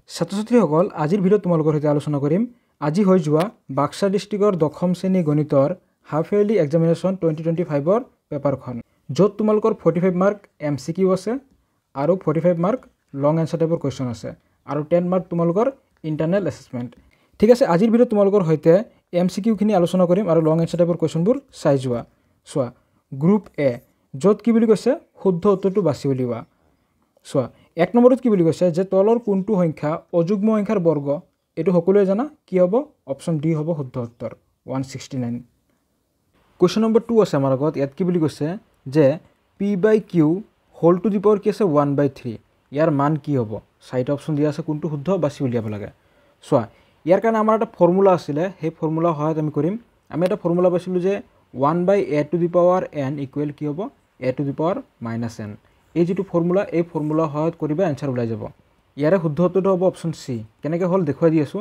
ছাত্ৰ-ছাত্ৰীসকল আজিৰ ভিডিঅ'ত তোমালোকৰ সৈতে আলোচনা কৰিম আজি হৈ যোৱা বাক্সা ডিষ্ট্ৰিক্টৰ দশম শ্ৰেণী গণিতৰ হাফ ইয়াৰলি এক্সামিনেশ্যন 2025ৰ পেপাৰখন য'ত তোমালোকৰ 45 মাৰ্ক MCQ আছে আৰু 45 মাৰ্ক লং এনসাৰ টাইপৰ কোৱেশ্চন আছে আৰু 10 মাৰ্ক তোমালোকৰ ইন্টাৰনেল এছেছমেন্ট ঠিক আছে আজিৰ ভিডিঅ'ত তোমালোকৰ সৈতে MCQ খিনি আলোচনা কৰিম আৰু লং এনসাৰ টাইপৰ কোৱেশ্চনবোৰ চাই যোৱা চোৱা গ্ৰুপ এ য'ত কি বুলি কৈছে শুদ্ধ উত্তৰটো বাছি উলিওৱা চোৱা এক নম্বৰত কি বুলি কৈছে যে তলৰ কোনটো সংখ্যা অযুগ্ম সংখ্যাৰ বৰ্গ এটো সকলোৱে জানা কি হ'ব অপচন ডি হ'ব শুদ্ধ উত্তৰ 169 কোৱেশ্চন নম্বৰ 2 আছে আমাৰ আগত ইয়াত কি বুলি কৈছে যে p/q whole to the power কি আছে 1/3 ইয়াৰ মান কি হ'ব চাইট অপচন দিয়া আছে কোনটো শুদ্ধ বাছি উলিয়াব লাগে চোৱা ইয়াৰ কাৰণে আমাৰ এটা ফৰ্মুলা আছিল সেই ফৰ্মুলা সহায়ত আমি কৰিম আমি এটা ফৰ্মুলা পাইছিলো যে 1/a to the power n equal কি হ'ব a to the power -n এই যেটো ফৰ্মুলা এই ফৰ্মুলা সহায়ত কৰিবা आंसर ওলাই যাব ইয়াৰে শুদ্ধ উত্তৰটো হ'ব অপচন সি কেনেকৈ হল দেখুৱাই দি আছো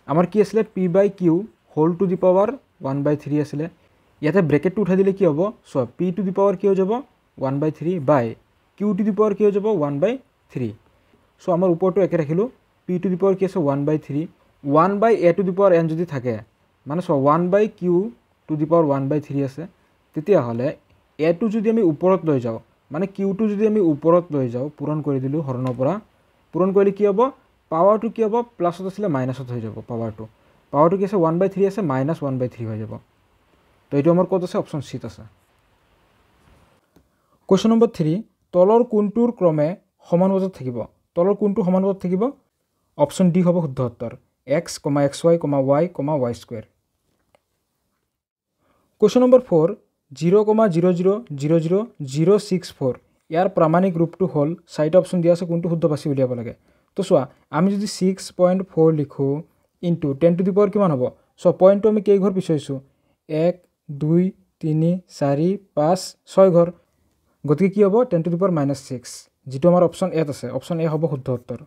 আমাৰ কি আছিল p/q whole to the power 1/3 আছিল ইয়াতে ব্ৰেকেটটো উঠাই দিলে কি হ'ব so p to the power কি হৈ যাব 1/3 বাই q টু দি পাৱাৰ কি হৈ যাব 1/3 সো আমাৰ ওপৰটো একে ৰাখিলো p টু দি পাৱাৰ কি আছে 1/3 1/a to the power n যদি থাকে মানে so 1/q to the power 1/3 আছে তেতিয়া হলে a টু যদি আমি ওপৰত লৈ যাও মানে q টু যদি আমি ওপৰত লৈ যাও পূৰণ কৰি দিলু হৰণৰ পৰা পূৰণ কৰিলে কি হ'ব পাৱাৰটো কি হ'ব প্লাছত আছিল মাইনাছত হৈ যাব পাৱাৰটো কি আছে 1/3 আছে -1/3 হৈ যাব তো এটো আমাৰ কত আছে অপচন সি আছে কোৱেশ্চন নম্বৰ 3 তলৰ কোনটোৰ ক্ৰমে সমানুপাতত থাকিব তলৰ কোনটো সমানুপাতত থাকিব অপচন ডি হ'ব শুদ্ধ উত্তৰ x, xy, y, y²। Question number 4 0,00000064 ইয়াৰ প্ৰামাণিক ৰূপটো হল সাইড অপচন দিয়া আছে কোনটো শুদ্ধ বাছি উলিয়াব লাগে তো চোৱা আমি যদি 6.4 লিখো ইনটু 10 টু দি পাৱাৰ কিমান হ'ব সো পইণ্টটো আমি কেই ঘৰ পিছাইছো 1 2 3 4 5 6 ঘৰ গতিকে কি হ'ব 10 টু দি পাৱাৰ -6 যেটো আমাৰ অপচন এ আছে অপচন এ হ'ব শুদ্ধ উত্তৰ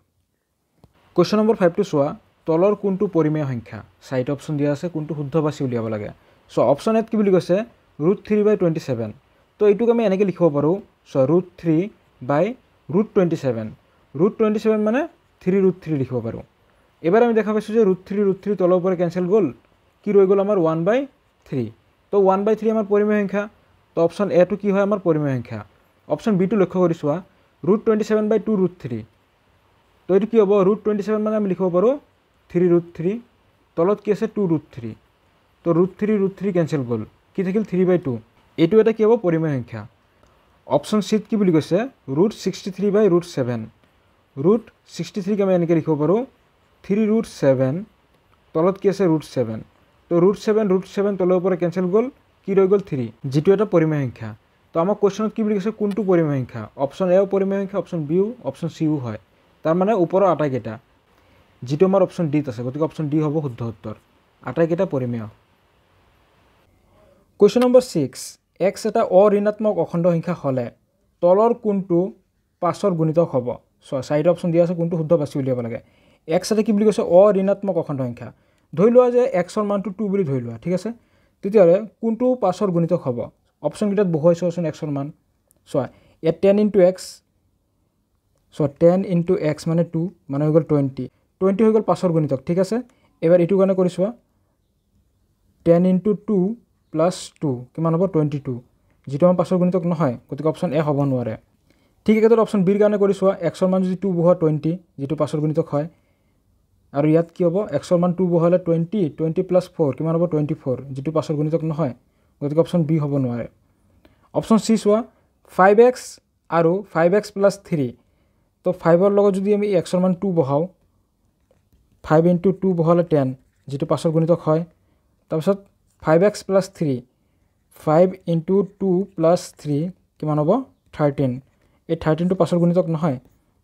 কোৱেশ্চন নম্বৰ 5 টো চোৱা তলৰ কোনটো পৰিমেয় সংখ্যা সাইড অপচন দিয়া আছে কোনটো শুদ্ধ বাছি উলিয়াব লাগে সো অপচন এত কি বুলি কৈছে √3/27 তো এইটোক আমি এনেকৈ লিখিব পাৰো সো √3/27 √27 মানে 3√3 লিখিব পাৰো এবাৰ আমি দেখা পাইছো যে √3 তলৰ পৰা ক্যান্সেল গল কি ৰৈ গল আমাৰ 1/3 তো 1/3 আমাৰ পৰিমেয় সংখ্যা তো অপচন এ টো কি হয় আমাৰ পৰিমেয় সংখ্যা অপচন বি টো লক্ষ্য কৰি চোৱা √27/2√3 তো এটো কি হ'ব √27 মানে আমি লিখিব পাৰো 3√3 তলত কি আছে 2√3 তো √3 ক্যান্সেল গল কি থাকিল 3/2 এটো এটা কি হ'ব পৰিমেয় সংখ্যা অপচন সি কি বুলি কৈছে √63/7 √63 কে আমি এনেকৈ লিখিব পাৰো 3√7 তলত কি আছে √7 তো √7 তলৰ পৰা ক্যান্সেল গল কি ৰৈ গল 3 যেটো এটা পৰিমেয় সংখ্যা তো আমাৰ কোৱেশ্চনত কি বুলি কৈছে কোনটো পৰিমেয় সংখ্যা অপচন এ পৰিমেয় সংখ্যা অপচন বি অপচন সি হয় তাৰ মানে ওপৰৰ আটাইকেইটা যেটো আমাৰ অপচন ডি আছে গতিকে অপচন ডি হ'ব শুদ্ধ উত্তৰ আটাইকেইটা পৰিমেয় কোৱেশ্চন নম্বৰ 6 x এটা অঋণাত্মক অখণ্ড সংখ্যা হলে তলৰ কোনটো পাছৰ গুণিতক হ'ব সো সাইড অপচন দিয়া আছে কোনটো শুদ্ধ বাছি উলিয়াব লাগে x এটা কি বুলি কৈছে অঋণাত্মক অখণ্ড সংখ্যা ধৰি লোৱা যে x ৰ মানটো 2 বুলি ধৰি লোৱা ঠিক আছে তেতিয়ালে কোনটো পাছৰ গুণিতক হ'ব অপচন কিটাত বহুৱাইছোচোন x ৰ মান সো এ 10 * x সো 10 * x মানে 2 মানে হৈ গল 20 হৈ গল পাছৰ গুণিতক ঠিক আছে এবাৰ এটো কাৰণে কৰিছোৱা 10 * 2 + 2 কিমান হ'ব 22 যেটো আমাৰ পাছৰ গুণিতক নহয় গতিকে অপচন এ হ'ব নোৱাৰে ঠিক একেদৰে অপচন বি ৰ কাৰণে কৰিছোৱা x ৰ মান যদি 2 বহোৱা 20 যেটো পাছৰ গুণিতক হয় আৰু ইয়াত কি হ'ব x ৰ মান 2 বহালে 20 + 4 কিমান হ'ব 24 যেটো পাছৰ গুণিতক নহয় গতিকে অপচন বি হ'ব নোৱাৰে অপচন সি চোৱা 5x আৰু 5x + 3 তো 5 ৰ লগত যদি আমি x ৰ মান 2 বহাও 5 * 2 বহালে 10 যেটো পাছৰ গুণিতক হয় তাৰপিছত 5x + 3 5 * 2 + 3 কিমান হ'ব 13 এই 13 টো পাছৰ গুণিতক নহয়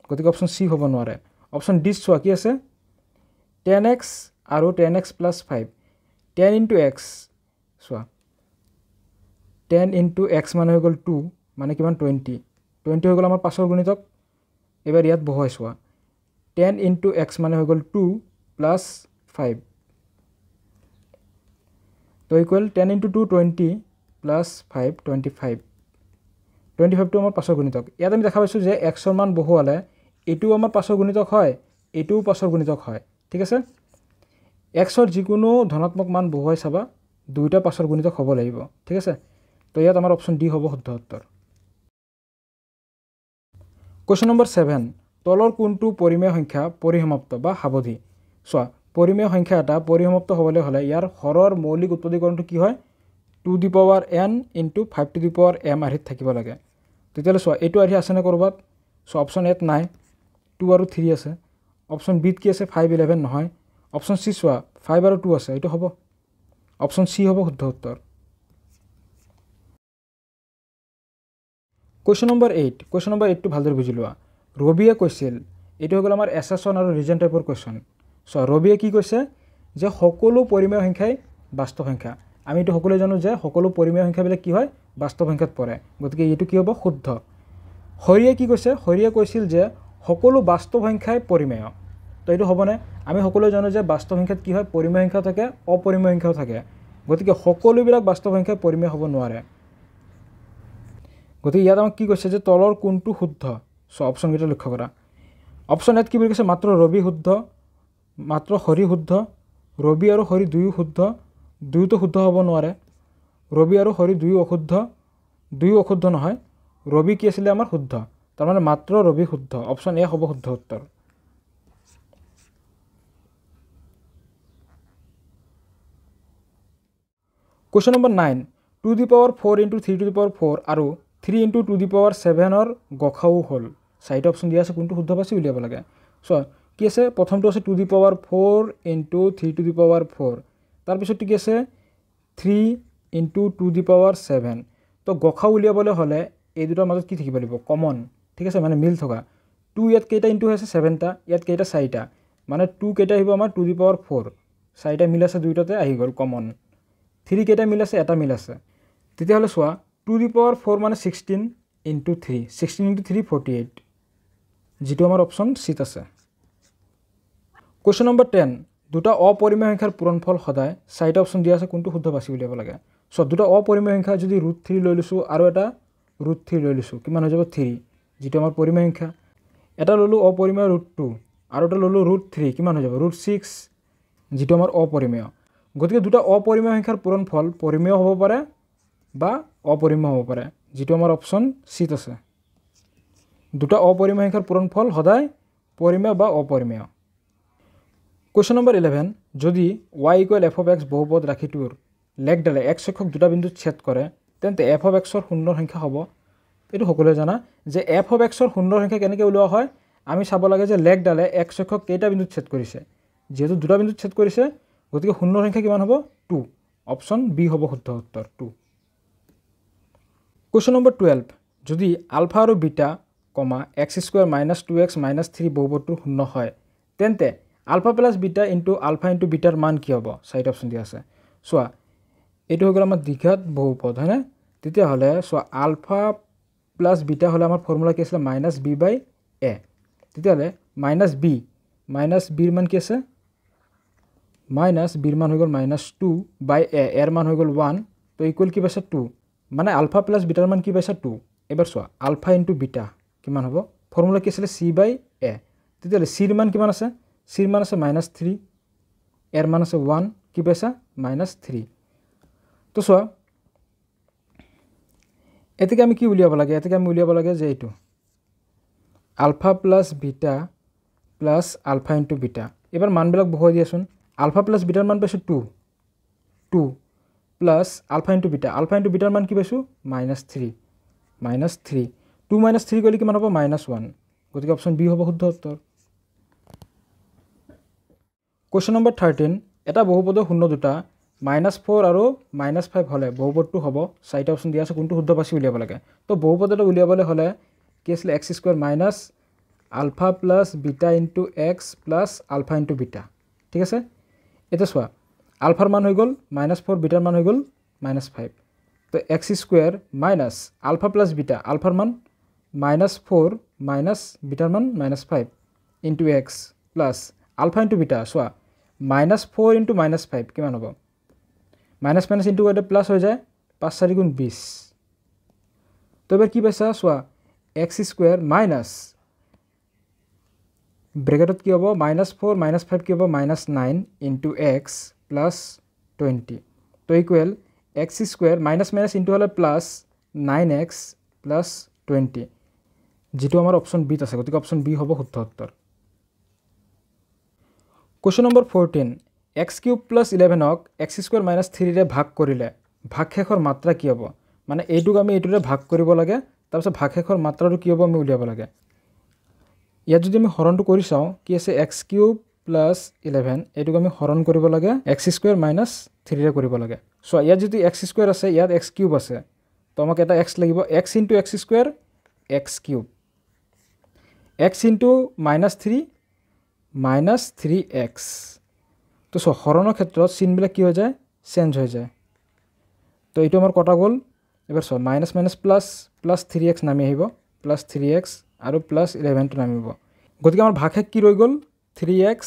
গতিকে অপচন সি হ'ব নোৱাৰে অপচন ডি চোৱা কি আছে 10x আৰু 10x + 5 10 * x চোৱা 10 * x মানে হৈ গল 2 মানে কিমান 20 হৈ গল আমাৰ পাছৰ গুণিতক এবাৰ ইয়াত বহুৱাই চোৱা 10 * x মানে হৈ গল 2 + 5 তো ইকুৱেল 10 * 2 20 + 5 25 টো আমাৰ পাছৰ গুণিতক ইয়াত আমি দেখা পাইছো যে x ৰ মান বহুৱালে এটো আমাৰ পাছৰ গুণিতক হয় এইটোও 5ৰ গুণিতক হয় ঠিক আছে xৰ যিকোনো ধনাত্মক মান বহুৱাই চাবা দুইটা 5ৰ গুণিতক হ'ব লাগিব ঠিক আছে তো ইয়াত আমাৰ অপচন ডি হ'ব শুদ্ধ উত্তৰ কোৱেশ্চন নম্বৰ 7 তলৰ কোনটো পৰিমেয় সংখ্যা পৰিসমাপ্ত বা সাৱধি চোৱা পৰিমেয় সংখ্যা এটা পৰিসমাপ্ত হ'বলৈ হ'লে ইয়াৰ হৰৰ মৌলিক উৎপত্তিকৰণটো কি হয় 2 দি power n into 5 to the power m আৰ্হিত থাকিব লাগে তেতিয়াহ'লে চোৱা এইটো আৰ্হি আছে নে ক'ৰবাত সো অপচন এত নাই 2 আৰু 3 আছে অপচন বিত কি আছে 5 11 নহয় অপচন সি চোৱা 5 আৰু 2 আছে এইটো হ'ব অপচন সি হ'ব শুদ্ধ উত্তৰ কোৱেশ্চন নম্বৰ 8 টো ভালদৰে বুজি লোৱা ৰবিয়ে কৈছিল এইটো হ'ল আমাৰ এছাছন আৰু ৰিজন টাইপৰ কোৱেশ্চন সো ৰবিয়ে কি কৈছে যে সকলো পৰিমেয় সংখ্যাই বাস্তৱ সংখ্যা আমি এইটো সকলোৱে জানো যে সকলো পৰিমেয় সংখ্যাবিলাক কি হয় বাস্তৱ সংখ্যাত পৰে গতিকে এইটো কি হ'ব শুদ্ধ হৰিয়ে কি কৈছে হৰিয়ে কৈছিল যে সকলো বাস্তৱ সংখ্যাই পৰিমেয় তো এইটো হ'বনে আমি সকলোৱে জানো যে বাস্তৱ সংখ্যাত কি হয় পৰিমেয় সংখ্যা থাকে অপৰিমেয় সংখ্যাও থাকে গতিকে সকলোবিলাক বাস্তৱ সংখ্যাই পৰিমেয় হ'ব নোৱাৰে গতিকে ইয়াত আমাক কি কৈছে যে তলৰ কোনটো শুদ্ধ সো অপচন কেইটা লক্ষ্য কৰা অপচন এত কি বুলি কৈছে মাত্ৰ ৰবি শুদ্ধ মাত্ৰ হৰি শুদ্ধ ৰবি আৰু হৰি দুয়ো শুদ্ধ দুয়োটো শুদ্ধ হ'ব নোৱাৰে ৰবি আৰু হৰি দুয়ো অশুদ্ধ নহয় ৰবি কি আছিলে আমাৰ শুদ্ধ তাৰ মানে মাত্ৰ ৰবি শুদ্ধ অপচন এ হ'ব শুদ্ধ উত্তৰ question number 9 2 the power 4 into 3 to the power 4 আৰু 3 ইনটু 2 দি পাৱাৰ 7ৰ গসাউ হ'ল চাৰিটা অপচন দিয়া আছে কোনটো শুদ্ধ পাইছে উলিয়াব লাগে সো কি আছে প্ৰথমটো আছে 2 দি power 4 into 3 to the power 4 তাৰপিছত কি আছে 3 ইনটু 2 দি পাৱাৰ 7 তো গসাউ উলিয়াবলৈ হ'লে এই দুটাৰ মাজত কি থাকিব লাগিব কমন ঠিক আছে মানে মিল থকা 2 ইয়াত কেইটা ইনটু আছে 7টা ইয়াত কেইটা 4টা মানে 2 কেইটা আহিব আমাৰ 2 দি পাৱাৰ 4 চাৰিটা মিল আছে দুইটাতে আহি গ'ল কমন 3 কেইটা মিল আছে এটা মিল আছে তেতিয়াহ'লে চোৱা 2 দি পাৱাৰ 4 মানে 16 ইনটু 3 16 ইনটু 3 48 যেটো আমাৰ অপচন সিত আছে কোৱেশ্চন নম্বৰ 10 দুটা অপৰিমেয় সংখ্যাৰ পূৰণফল সদায় চাৰিটা অপচন দিয়া আছে কোনটো শুদ্ধ বাছি উলিয়াব লাগে সো দুটা অপৰিমেয় সংখ্যা যদি √3 লৈ লৈছো আৰু এটা √3 লৈ লৈছো কিমান হৈ যাব 3 যেটো আমাৰ পৰিমেয় সংখ্যা এটা ললো অপৰিমেয় √2 আৰু এটা ললো √3 কিমান হৈ যাব √6 যেটো আমাৰ অপৰিমেয় গতিকে দুটা অপৰিমেয় সংখ্যাৰ পূৰণফল পৰিমেয় হ'ব পাৰে বা অপৰিমেয় হ'ব পাৰে যেটো আমাৰ অপচন সিত আছে দুটা অপৰিমেয় সংখ্যাৰ পূৰণফল সদায় পৰিমেয় বা অপৰিমেয় কোৱেশ্চন নম্বৰ 11 যদি y = f of x বহুপদ ৰাশিটোৰ লেখডালে x অক্ষক দুটা বিন্দুত ছেদ কৰে তেন্তে f of x ৰ সুন্দৰ সংখ্যা হ'ব এটো সকলোৱে জানা যে f of x ৰ সুন্দৰ সংখ্যা কেনেকৈ উলিওৱা হয় আমি চাব লাগে যে লেখডালে x অক্ষক কেইটা বিন্দুত ছেদ কৰিছে যেহেতু দুটা বিন্দুত ছেদ কৰিছে গতিকে সুন্দৰ সংখ্যা কিমান হ'ব 2 অপচন বি হ'ব শুদ্ধ উত্তৰ 2 কোৱেশ্চন নম্বৰ 12 যদি আলফা আৰু বিটা x² - 2x - 3 বহুপদটো শূন্য হয় তেন্তে alpha plus beta into alpha into বিটাৰ মান কি হ'ব চাৰিটা অপচন দিয়া আছে চোৱা এইটো হৈ গ'ল আমাৰ দ্বিঘাত বহুপদ হয় না তেতিয়াহ'লে চোৱা আলফা প্লাস বিটা হ'লে আমাৰ ফৰ্মুলা কি আছিল -b/a তেতিয়াহ'লে -b ৰ মান কি আছে -b ৰ মান হৈ গ'ল -2/a এৰ মান হৈ গ'ল 1 তো ইকুৱেল কি পাইছে 2 মানে আলফা প্লাস বিটাৰ মান কি পাইছে 2 এবাৰ চোৱা আলফা ইনটু বিটা কিমান হ'ব ফৰ্মুলা কি আছিল c/a তেতিয়াহ'লে c ৰ মান কিমান আছে c ৰ মান আছে -3 এৰ মান আছে 1 কি পাইছা -3 তো চোৱা এতিকে আমি কি উলিয়াব লাগে এতিকে আমি উলিয়াব লাগে যে এইটো alpha plus beta plus alpha into beta এবাৰ মানবিলাক বহুৱাই দিয়াচোন আলফা প্লাস বিটাৰ মান পাইছো 2 প্লাস আলফা ইনটু বিটাৰ মান কি পাইছো -3 2 - 3 গ'লে কিমান হ'ব -1 গতিকে অপচন বি হ'ব শুদ্ধ উত্তৰ কোৱেশ্চন নম্বৰ 13 এটা বহুপদৰ শূন্য দুটা -4 আৰু -5 হ'লে বহুপদটো হ'ব চাৰিটা অপচন দিয়া আছে কোনটো শুদ্ধ বাছি উলিয়াব লাগে তো বহুপদ এটা উলিয়াবলৈ হ'লে কি আছিল x² - alpha plus beta into x plus alpha into beta ঠিক আছে এটা চোৱা আলফাৰ মান হৈ গ'ল -4 বিটাৰ মান হৈ গ'ল -5 তো x² - আলফা প্লাস বিটা আলফাৰ মান -4 মাইনাস বিটাৰ মান -5 into x plus alpha into beta চোৱা -4 ইনটু -5 কিমান হ'ব মাইনাস ইনটু কৰিলে প্লাস হৈ যায় 5 4 গুণ 20 তো এবাৰ কি পাইছা চোৱা x² ব্ৰেকেটত কি হ'ব -4 -5 কি হ'ব -9 ইনটু x প্লাছ 20 তো equal x square minus minus into হ'লে প্লাছ 9x প্লাছ 20 যেটো আমাৰ অপচন বিত আছে গতিকে অপচন বি হ'ব শুদ্ধ উত্তৰ কোৱেশ্চন নম্বৰ 14 x³ + 11ক x² - 3 ৰে ভাগ কৰিলে ভাগশেষৰ মাত্ৰা কি হ'ব মানে এইটোক আমি এইটোৰে ভাগ কৰিব লাগে তাৰপিছত ভাগশেষৰ মাত্ৰাটো কি হ'ব আমি উলিয়াব লাগে ইয়াত যদি আমি হৰণটো কৰি চাওঁ কি আছে x³ + 11 এইটোক আমি হৰণ কৰিব লাগে x² - 3 ৰে কৰিব লাগে সো ইয়াত যদি x² আছে ইয়াত x³ আছে তো আমাক এটা x লাগিব x * x² x³ x * -3 -3x তো সো হৰণৰ ক্ষেত্ৰত চিনবিলাক কি হৈ যায় চেঞ্জ হৈ যায় তো এইটো আমাৰ কটা গ'ল এবাৰ so minus minus plus plus 3x নামি আহিব প্লাস 3x আৰু প্লাস 11 টো নামিব গতিকে আমাৰ ভাগশেষ কি ৰৈ গ'ল 3x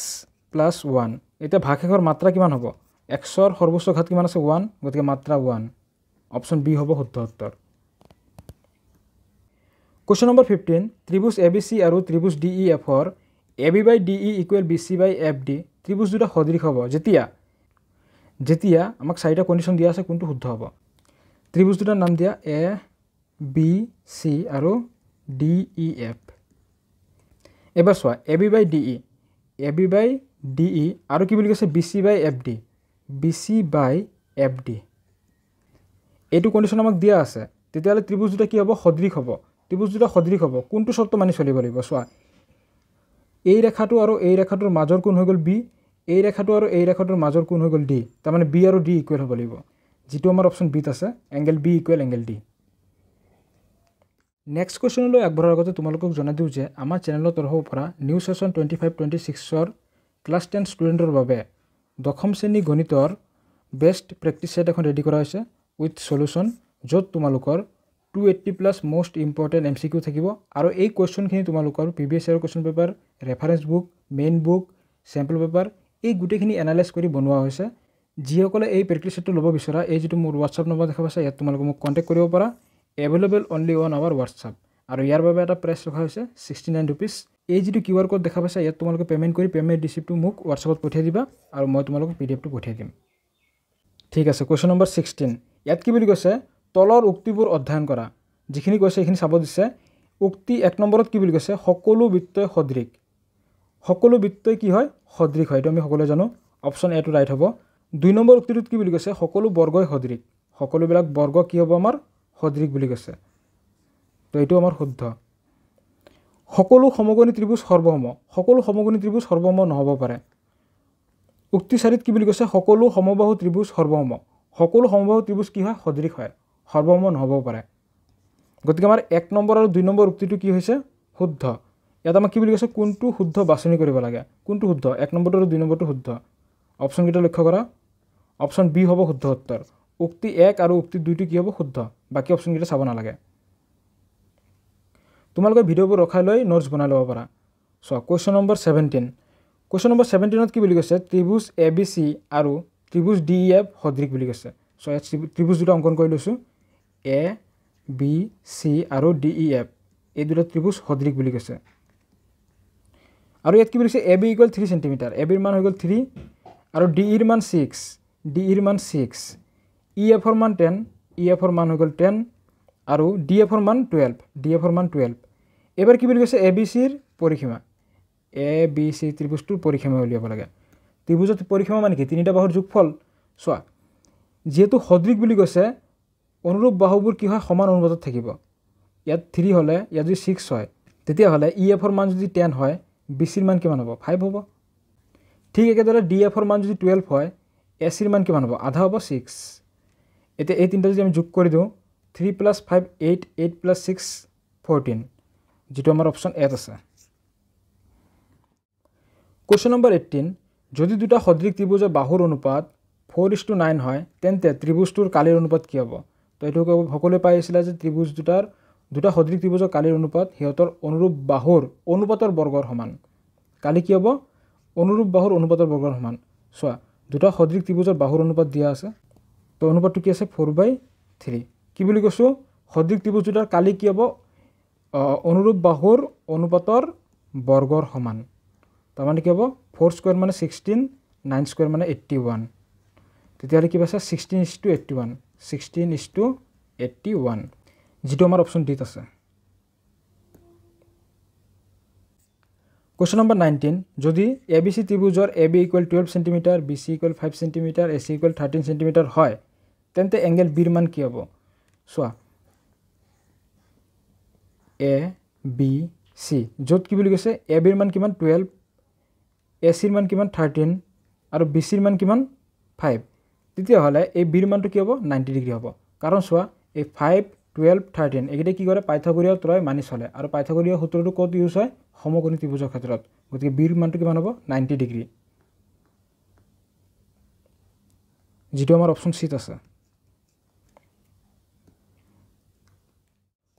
+ 1 এটা ভাগশেষৰ মাত্ৰা কিমান হ'ব x ৰ সৰ্বোচ্চ ঘাত কিমান আছে 1 গতিকে মাত্ৰা 1 অপচন বি হ'ব শুদ্ধ উত্তৰ কোৱেশ্চন নম্বৰ 15 ত্ৰিভুজ ABC আৰু ত্ৰিভুজ DEF ৰ AB/DE = BC/FD ত্ৰিভুজ দুটা সদৃশ হ'ব যেতিয়া আমাক চাৰিটা কন্ডিশন দিয়া আছে কোনটো শুদ্ধ হ'ব ত্ৰিভুজ দুটাৰ নাম দিয়া A B C আৰু DEF এবাৰ চোৱা AB/DE আৰু কি বুলি কৈছে BC/FD BC/FD এইটো কন্ডিশন আমাক দিয়া আছে তেতিয়াহ'লে ত্ৰিভুজ দুটা কি হ'ব সদৃশ হ'ব ত্ৰিভুজ দুটা সদৃশ হ'ব কোনটো শৰ্ত মানি চলিব লাগিব চোৱা এই ৰেখাটো আৰু এই ৰেখাটোৰ মাজৰ কোণ হৈ গ'ল B এই ৰেখাটো আৰু এই ৰেখাটোৰ মাজৰ কোণ হৈ গ'ল D তাৰ মানে B আৰু D ইকুৱেল হ'ব লাগিব যেটো আমাৰ অপচন বিত আছে angle B = angle D next কোৱেশ্চনলৈ আগবঢ়াৰ আগতে তোমালোকক জনাই দিওঁ যে আমাৰ চেনেলৰ তৰফৰ পৰা নিউ সেশন 25-26 ৰ ক্লাছ 10 ষ্টুডেণ্টৰ বাবে দশম শ্ৰেণী গণিতৰ বেষ্ট প্ৰেক্টিছ সেট এখন ৰেডি কৰা হৈছে উইথ সলিউশন য'ত তোমালোকৰ 280+ মোস্ট ইম্পৰ্টেন্ট MCQ থাকিব আৰু এই কোৱেশ্চনখিনি তোমালোকৰ previous year question paper reference book main book sample paper এই গুটেখিনি এনালাইজ কৰি বনোৱা হৈছে যিসকলে এই প্ৰেক্টিছ সেটটো ল'ব বিচৰা এই যেটো মোৰ WhatsApp নম্বৰ দেখা পাইছা ইয়াত তোমালোকে মোক কন্টাক্ট কৰিব পাৰা available only on our WhatsApp আৰু ইয়াৰ বাবে এটা প্ৰাইচ ৰখা হৈছে 69 rupees এই যেটো QR কোড দেখা পাইছা ইয়াত তোমালোকে পেমেন্ট কৰি পেমেন্ট ৰিসিপ্টটো মোক WhatsAppত পঠিয়াই দিবা আৰু মই তোমালোকক PDF টো পঠিয়াই দিম ঠিক আছে কোৱেশ্চন নম্বৰ 16 ইয়াত কি বুলি কৈছে তলৰ উক্তিবোৰ অধ্যয়ন কৰা যিখিনি কৈছে এইখিনি চাব দিছে উক্তি 1 নম্বৰত কি বুলি কৈছে সকলো বৃত্তই সদৃশ সকলো বৃত্তই কি হয় সদৃশ হয় আমি সকলোৱে জানো অপচন এ টো ৰাইট হ'ব 2 নম্বৰ উক্তিটোত কি বুলি কৈছে সকলো বৰ্গই সদৃশ সকলো বিলাক বৰ্গ কি হ'ব আমাৰ সদৃশ বুলি কৈছে তো এইটো আমাৰ শুদ্ধ সকলো সমকোণী ত্ৰিভুজ সৰ্বসম সকলো সমকোণী ত্ৰিভুজ সৰ্বসম নহব পাৰে উক্তি 4ত কি বুলি কৈছে সকলো সমবাহু ত্ৰিভুজ সৰ্বসম সকলো সমবাহু ত্ৰিভুজ কি হয় সদৃশ হয় সৰ্বসম নহব পাৰে গতিকে আমাৰ 1 নম্বৰ আৰু 2 নম্বৰ উক্তিটো কি হৈছে শুদ্ধ ইয়াত আমাক কি বুলি কৈছে কোনটো শুদ্ধ বাছনি কৰিব লাগে কোনটো শুদ্ধ 1 নম্বৰটো আৰু 2 নম্বৰটো শুদ্ধ অপচন কেইটা লক্ষ্য কৰা অপচন বি হ'ব শুদ্ধ উত্তৰ উক্তি 1 আৰু উক্তি 2 টো কি হ'ব শুদ্ধ বাকি অপচন কেইটা চাব নালাগে তোমালোকে ভিডিওবোৰ ৰখাই লৈ নোটছ বনাই ল'ব পাৰা so question number 17 question number 17ত কি বুলি কৈছে ত্ৰিভুজ ABC আৰু ত্ৰিভুজ DEF সদৃশ বুলি কৈছে সো ত্ৰিভুজ দুটা অংকন কৰি লৈছো A B C আৰু DEF এই দুটা ত্ৰিভুজ সদৃশ বুলি কৈছে আৰু ইয়াত কি বুলি কৈছে AB = 3 cm AB ৰ মান হৈ গ'ল 3 আৰু DE ৰ মান 6 DE ৰ মান 6 EF ৰ মান 10 EF ৰ মান হৈ গ'ল 10 আৰু DF ৰ মান 12 DF ৰ মান 12 এবাৰ কি বুলি কৈছে ABC ৰ পৰিসীমা ABC ত্ৰিভুজটোৰ পৰিসীমা উলিয়াব লাগে ত্ৰিভুজৰ পৰিসীমা মানে কি তিনিটা বাহুৰ যোগফল চোৱা যেহেতু সদৃশ বুলি কৈছে অনুৰূপ বাহুবোৰ কি হয় সমান অনুপাতত থাকিব ইয়াত 3 হলে ইয়াত যদি 6 হয় তেতিয়া হলে EF ৰ মান যদি 10 হয় BC ৰ মান কিমান হ'ব 5 হ'ব ঠিক একেদৰে DF ৰ মান যদি 12 হয় AC ৰ মান কিমান হ'ব আধা হ'ব 6 এতিয়া এই তিনটা যদি আমি যোগ কৰি দিও 3 + 5 8 8 + 6 14 যেটো আমাৰ অপচন এ আছে কোৱেশ্চন নম্বৰ 18 যদি দুটা সদৃশ ত্ৰিভুজৰ বাহুৰ অনুপাত 4:9 হয় তেন্তে ত্ৰিভুজটোৰ কালিৰ অনুপাত কি হ'ব তো এইটো সকলোৱে পাই আছিল যে ত্ৰিভুজ দুটা সদৃশ ত্ৰিভুজৰ কালিৰ অনুপাত হিয়তৰ অনুৰূপ বাহুৰ অনুপাতৰ বৰ্গৰ সমান কালি কি হ'ব অনুৰূপ বাহুৰ অনুপাতৰ বৰ্গৰ সমান চোৱা দুটা সদৃশ ত্ৰিভুজৰ বাহুৰ অনুপাত দিয়া আছে তো অনুপাতটো কি আছে 4/3 কি বুলি কৈছো সদৃশ ত্ৰিভুজ দুটাৰ কালি কি হ'ব অনুৰূপ বাহুৰ অনুপাতৰ বৰ্গৰ সমান তাৰমানে কি হ'ব 4 স্কোয়াৰ মানে 16 9 স্কোয়াৰ মানে 81 তেতিয়াহ'লে কি পাইছে 16:81 16:81 যেটো আমাৰ অপচন ডিত আছে Question number 19 যদি ABC ত্ৰিভুজৰ AB = 12 cm BC = 5 cm AC = 13 cm হয় তেন্তে এংগেল B ৰ মান কি হ'ব সোৱা A B C যত কি বুলি কৈছে AB ৰ মান কিমান 12 AC ৰ মান কিমান 13 আৰু BC ৰ মান কিমান 5 তেতিয়া হলে এই B ৰ মানটো কি হ'ব 90 ডিগ্ৰী হ'ব কাৰণ সোৱা এই 5 12 13 এগিটা কি কৰে পাইথাগোৰীয় ত্ৰয় মানি চলে আৰু পাইথাগোৰীয় সূত্ৰটো ক'ত ইউজ হয় সমকোণী ত্ৰিভুজৰ ক্ষেত্ৰত গতিকে B ৰ মানটো কিমান হ'ব 90 ডিগ্ৰী যেটো আমাৰ অপচন সি আছে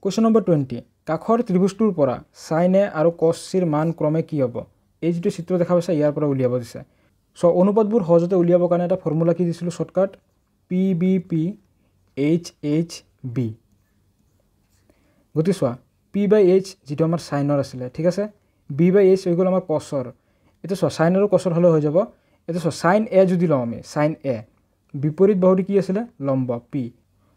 Question number 20 কাখৰ ত্ৰিভুজটোৰ পৰা sin A আৰু cos C ৰ মান ক্ৰমে কি হ'ব এই যেটো চিত্ৰ দেখা পাইছে ইয়াৰ পৰা উলিয়াব দিছে সো অনুপাতবোৰ সহজতে উলিয়াবৰ কাৰণে এটা ফৰ্মুলা কি দিছিল শৰ্টকাট PBP HHB গতি সোৱা P/H যেটো আমাৰ সাইনৰ আছিল ঠিক আছে B/H হৈ গল আমাৰ cosৰ এটা সোৱা সাইন আৰু cosৰ হলে হৈ যাব এটা সোৱা sin A যদি লওঁ আমি sin A বিপৰীত বাহুটো কি আছিল লম্ব P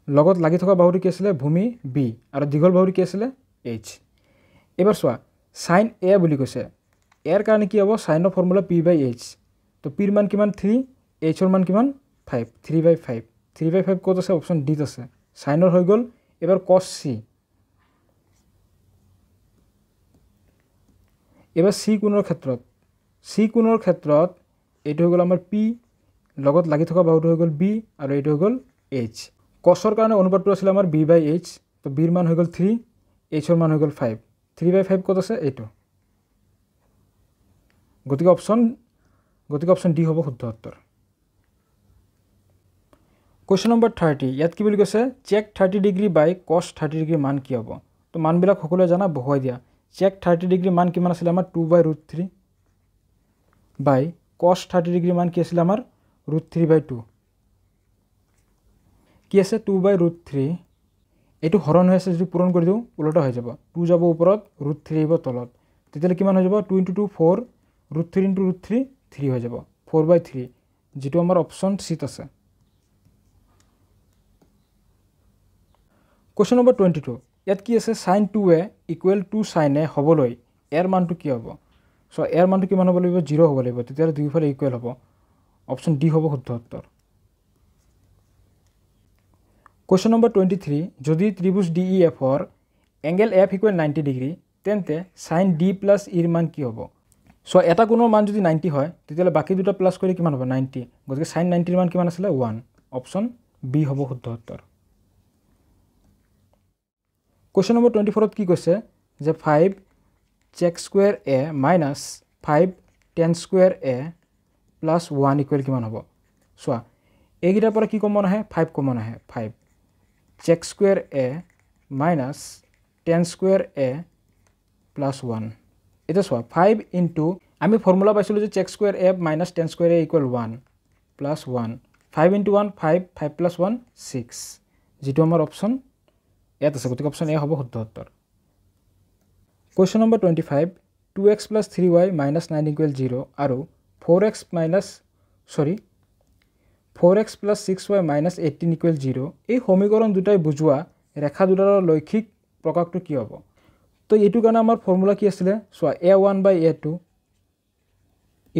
লগত লাগি থকা বাহুটো কি আছিল ভূমি B আৰু দীঘল বাহুটো কি আছিল H এবাৰ সোৱা sin A বুলি কৈছে এৰ কাৰণে কি হ'ব সাইনৰ ফৰ্মুলা P/H তো P ৰ মান কিমান 3 H ৰ মান কিমান 5 3/5 3/5 ক'ত আছে অপচন ডি আছে সাইনৰ হৈ গল এবাৰ cos C এবাৰ C কোণৰ ক্ষেত্ৰত এটো হৈ গল আমাৰ P লগত লাগি থকা বাহুটো হৈ গল B আৰু এটো হৈ গল H cosৰ কাৰণে অনুপাতটো আছিল আমাৰ B/H তো B ৰ মান হৈ গল 3 H ৰ মান হৈ গল 5 3/5 ক'ত আছে এটো গতিকে অপচন ডি হ'ব শুদ্ধ উত্তৰ Question number 30 ইয়াত কি বুলি কৈছে check 30 degree by cos 30 degree মান কি হ'ব তো মানবিলাক সকলোৱে জানা বহুৱাই দিয়া check 30 degree মান কিমান আছিল আমাৰ 2/√3 by cos 30 degree মান কি আছিল আমাৰ √3/2 কি আছে 2/√3 এটো হৰণ হৈ আছে যদি পূৰণ কৰি দিও উল্টা হৈ যাব 2 যাব ওপৰত √3 আহিব তলত তেতিয়ালে কিমান হৈ যাব 2 * 2 4 √3 * √3 3 হৈ যাব 4/3 যেটো আমাৰ অপচন সি আছে Question number 22 ইয়াত কি আছে sin 2a = sin a হবলৈ এৰ মানটো কি হ'ব সো এৰ মানটো কিমান হ'ব লাগিব 0 হ'ব লাগিব তেতিয়ালে দুইফালে ইকুৱেল হ'ব অপচন ডি হ'ব শুদ্ধ উত্তৰ Question number 23 যদি ত্ৰিভুজ DEF ৰ এংগেল F = 90 ডিগ্ৰী তেন্তে sin D + E ৰ মান কি হ'ব সো এটা কোণৰ মান যদি 90 হয় তেতিয়ালে বাকি দুটা প্লাস কৰি কিমান হ'ব 90 গতিকে sin 90 ৰ মান কিমান আছিল 1 অপচন বি হ'ব শুদ্ধ উত্তৰ Question number 24 কি কৈছে যে 5 sec² a minus 5 tan² a plus 1 equal কিমান হ'ব সোৱা এইগিটাৰ পৰা কি কমন আহে 5 কমন আহে 5 sec² a minus tan² a plus 1 এটা সোৱা 5 into আমি ফৰ্মুলা পাইছিলো যে sec² a minus tan² a equal 1 plus 1 5 into 1 5 5 plus 1 6 যেটো আমাৰ অপচন ইয়াত আছে গতিকে অপচন এ হ'ব শুদ্ধ উত্তৰ Question number 25 2x + 3y - 9 = 0 আৰু 4x + 6y - 18 = 0 এই সমীকৰণ দুটাই বুজোৱা ৰেখা দুটাৰ লৈখিক প্ৰকাৰটো কি হ'ব তো এটো কাৰণে আমাৰ ফৰ্মুলা কি আছিল সোৱা a1/a2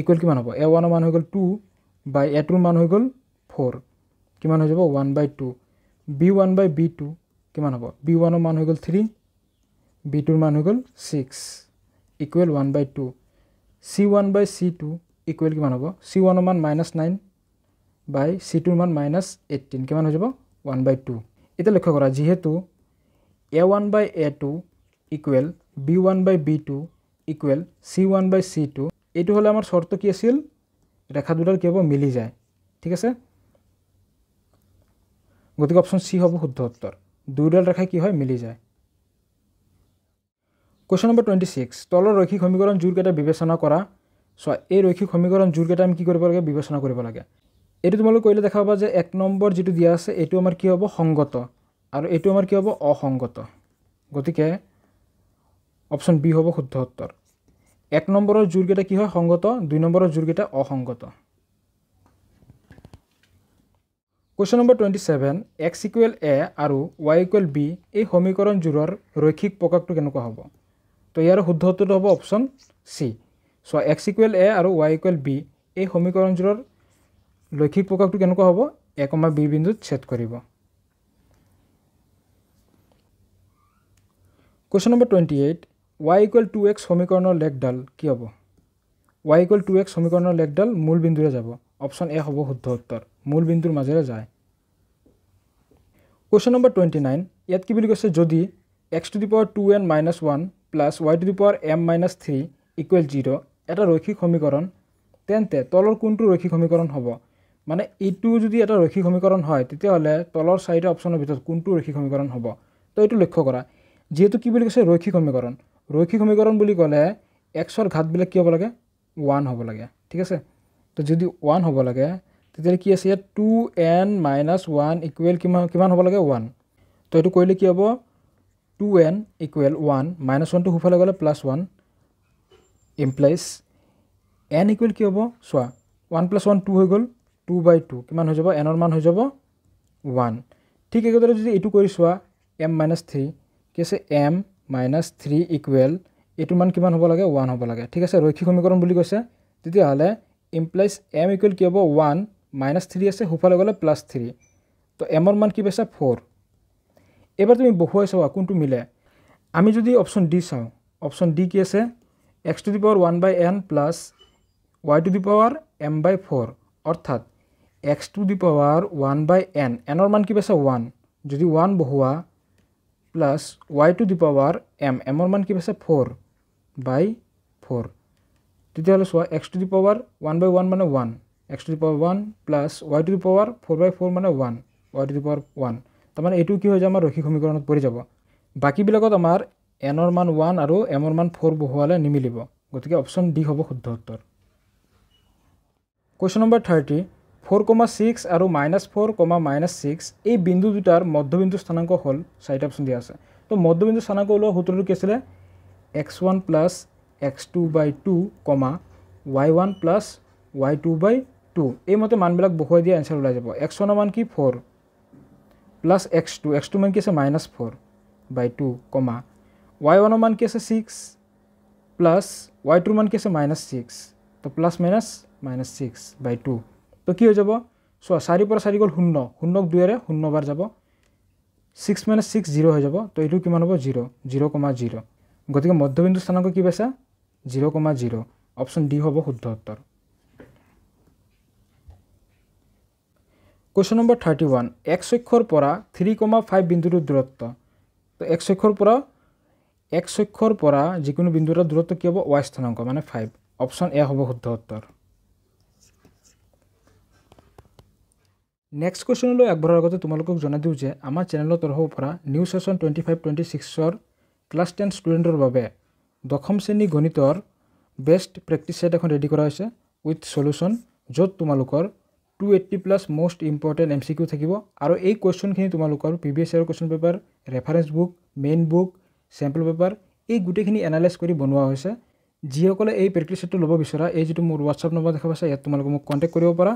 ইকুৱেল কিমান হ'ব a1 ৰ মান হৈ গল 2 by a2 ৰ মান হৈ গল 4 কিমান হৈ যাব 1/2 b1/b2 কিমান হ'ব b1 ৰ মান হৈ গল 3 b2 ৰ মান হৈ গল 6 ইকুৱেল 1/2 c1/c2 ইকুৱেল কিমান হ'ব c1 ৰ মান -9 by c2 ৰ মান -18 কিমান হৈ যাব 1/2 এটা লক্ষ্য কৰা যেহেতু a1/a2 equal b1/b2 equal c1/c2 এটো হলে আমাৰ শৰ্ত কি আছিল ৰেখা দুটাৰ কি হ'ব মিলি যায় ঠিক আছে গতিকে অপচন সি হ'ব শুদ্ধ উত্তৰ দুইডাল ৰেখা কি হয় মিলি যায় Question number 26 তলৰ ৰৈখিক সমীকৰণ জোৰকেইটা বিবেচনা কৰা সো এই ৰৈখিক সমীকৰণ জোৰকেইটা আমি কি কৰিব লাগে বিবেচনা কৰিব লাগে এটো তোমালোক কইলে দেখা পাবা যে 1 নম্বৰ যেটো দিয়া আছে এটো আমাৰ কি হ'ব সংগত আৰু এটো আমাৰ কি হ'ব অসংগত গতিকে অপচন বি হ'ব শুদ্ধ উত্তৰ 1 নম্বৰৰ জোৰকেইটা কি হয় সংগত 2 নম্বৰৰ জোৰকেইটা অসংগত Question number 27 x equal a আৰু y equal b এই সমীকৰণ জোৰৰ ৰৈখিক প্ৰকাৰটো কেনেকুৱা হ'ব তো ইয়াৰ শুদ্ধ উত্তৰটো হ'ব option C so x equal a আৰু y equal b এই সমীকৰণ জোৰৰ ৰৈখিক প্ৰকাৰটো কেনেকুৱা হ'ব a, b বিন্দুত ছেদ কৰিব Question number 28 y equal 2x সমীকৰণৰ লেখডাল কি হ'ব y equal 2x সমীকৰণৰ লেখডাল মূল বিন্দুৰে যাব অপচন এ হ'ব শুদ্ধ উত্তৰ মূল বিন্দুৰ মাজেৰে যায় Question number 29 ইয়াত কি বুলি কৈছে যদি x to the power 2n minus 1 plus y to the power m minus 3 equal 0 এটা ৰৈখিক সমীকৰণ তেন্তে তলৰ কোনটো ৰৈখিক সমীকৰণ হ'ব মানে এইটো যদি এটা ৰৈখিক সমীকৰণ হয় তেতিয়া হলে তলৰ চাৰিটা অপচনৰ ভিতৰত কোনটো ৰৈখিক সমীকৰণ হ'ব তো এইটো লক্ষ্য কৰা যেহেতু কি বুলি কৈছে ৰৈখিক সমীকৰণ বুলি ক'লে x ৰ ঘাতবিলাক কি হ'ব লাগে 1 হ'ব লাগে ঠিক আছে তো যদি 1 হ'ব লাগে তেতিয়া কি আছে 2n - 1 ইকুৱেল কিমান হ'ব লাগে 1 তো এটো কইলে কি হ'ব 2n ইকুৱেল 1 -1 টো হুফালে গলে +1 ইমপ্লাইজ n ইকুৱেল কি হ'ব সোৱা 1 + 1 2 হৈ গল 2/2 কিমান হৈ যাব n ৰ মান হৈ যাব 1 ঠিক একেদৰে যদি এটো কৰি সোৱা m - 3 কি আছে m - 3 ইকুৱেল এটো মান কিমান হ'ব লাগে 1 হ'ব লাগে ঠিক আছে ৰৈখিক সমীকৰণ বুলি কৈছে তেতিয়া হলে ইমপ্লাইজ m ইকুৱেল কি হ'ব 1 -3 আছে হুফালে গলে +3 তো m ৰ মান কি পাইছা 4 এবাৰ তুমি বহুৱাই চাও কোনটো মিলে আমি যদি অপচন ডি চাও অপচন ডি কি আছে x to the power 1/n plus y to the power m/4 অর্থাৎ x to the power 1/n n ৰ মান কি পাইছা 1 যদি 1 বহুৱা plus y to the power m ৰ মান কি পাইছা 4/4 তেতিয়া হলে সোৱা x to the power 1/1 মানে 1 x to the power 1 plus y to the power 4/4 মানে 1 y to the power 1 তাৰ মানে এটো কি হৈ যায় আমাৰ ৰৈখিক সমীকৰণত পৰি যাব বাকি বিলাকত আমাৰ n ৰ মান 1 আৰু m ৰ মান 4 বহুৱালে নিমিলিব গতিকে অপচন ডি হ'ব শুদ্ধ উত্তৰ Question number 30 4,6 আৰু -4, -6 এই বিন্দু দুটাৰ মধ্যবিন্দু স্থানাঙ্ক হল চাৰিটা অপচন দিয়া আছে তো মধ্যবিন্দু স্থানাঙ্ক ওলোৱা সূত্ৰটো কি আছিল x1 + x2/2, y1 + y2/2 এই মতে মানবিলাক বহুৱাই দিয়া आंसर ওলাই যাব x1 ৰ মান কি 4 plus x2 মান কি আছে -4/2, y1 ৰ মান কি আছে 6 plus y2 ৰ মান কি আছে -6 তো প্লাস মাইনাস -6/2 তো কি হৈ যাব সো 4 পৰা 4 গল 0 0ক 2 ৰে 0 বাৰ যাব 6 - 6 0 হৈ যাব তো এটো কিমান হ'ব 0 0,0 গতিকে মধ্যবিন্দু স্থানাঙ্ক কি পাইছা 0,0 অপচন ডি হ'ব শুদ্ধ উত্তৰ Question number 31 x অক্ষৰ পৰা 3,5 বিন্দুৰ দূৰত্ব তো x অক্ষৰ পৰা যিকোনো বিন্দুৰ দূৰত্ব কি হ'ব y স্থানাঙ্ক মানে 5 অপচন এ হ'ব শুদ্ধ উত্তৰ নেক্সট কোৱেশ্চনলৈ আগবঢ়াৰ আগতে তোমালোকক জনাই দিও যে আমাৰ চেনেলৰ তৰফৰ পৰা নিউ সেশন 25-26 ৰ ক্লাস 10 ষ্টুডেন্টৰ বাবে দশম শ্ৰেণী গণিতৰ বেষ্ট প্ৰেক্টিছ সেট এখন ৰেডি কৰা হৈছে উইথ সলিউশন যত তোমালোকৰ 280+ মোস্ট ইম্পৰ্টেন্ট MCQ থাকিব আৰু এই কোৱেশ্চনখিনি তোমালোকৰ previous year question paper reference book main book sample paper এই গুটেখিনি এনালাইজ কৰি বনোৱা হৈছে যিসকলে এই প্ৰেক্টিছ সেটটো ল'ব বিচৰা এই যেটো মোৰ WhatsApp নম্বৰ দেখা পাইছা ইয়াত তোমালোকে মোক কন্টাক্ট কৰিব পাৰা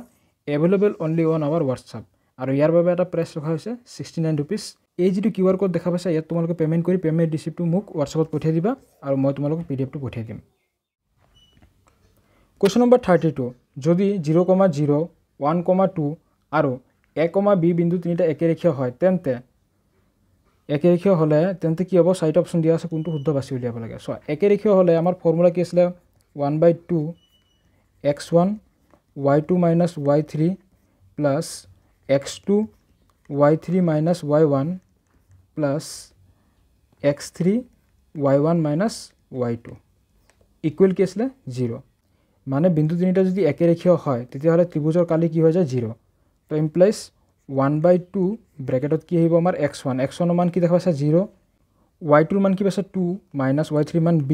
available only on our WhatsApp আৰু ইয়াৰ বাবে এটা প্ৰাইচ ৰখা হৈছে 69 rupees এই যেটো QR কোড দেখা পাইছা ইয়াত তোমালোকে পেমেন্ট কৰি পেমেন্ট ৰিসিপ্টটো মোক WhatsAppত পঠিয়াই দিবা আৰু মই তোমালোকক PDF টো পঠিয়াই দিম Question number 32 যদি 0,0 1,2 আৰু a, b বিন্দু তিনিটা একেৰেখীয় হয় তেন্তে একেৰেখীয় হলে তেন্তে কি হ'ব চাৰিটা অপচন দিয়া আছে কোনটো শুদ্ধ বাছি উলিয়াব লাগে সো একেৰেখীয় হলে আমাৰ ফৰ্মুলা কি আছিল 1/2 x1 y2 - y3 plus x2 y3 - y1 plus x3 y1 - y2 equal কি আছিল 0 মানে বিন্দু তিনিটা যদি একেৰেখীয় হয় তেতিয়া হলে ত্ৰিভুজৰ কালি কি হৈ যায় 0 তো ইমপ্লাইজ 1/2 ব্ৰ্যাকেটত কি আহিব আমাৰ x1 ৰ মান কি দেখা পাইছা 0 y2 ৰ মান কি পাইছা 2 - y3 মান b